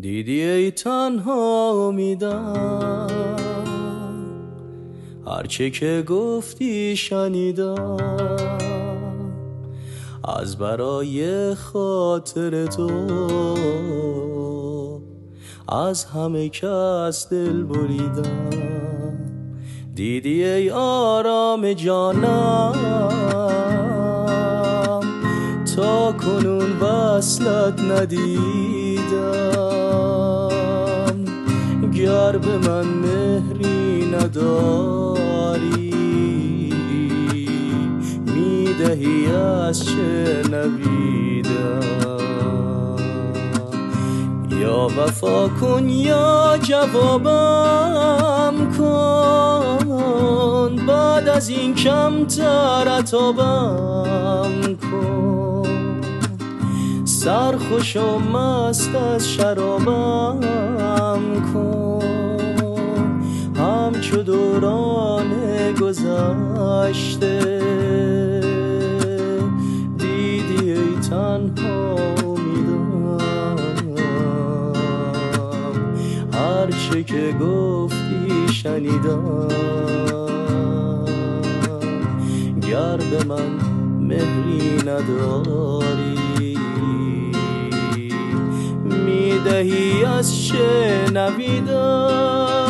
دیدی ای تنها میدم، هرچه که گفتی شنیدم، از برای خاطر تو از همه کس دل بریدم. دیدی ای آرام جانم، تا کنون وصلت ندیدم. گر به من مهری نداری، میدهی از چه نویدم. یا وفا کن یا جوابم کن، بعد از این کمتر عتابم کن. سرخوش و مست از شرابم کن، همچو دوران گذشته. دیدی ای تنها هرچه که گفتی شنیدم. گر به من مهری نداری، میدهی از چه نویدم.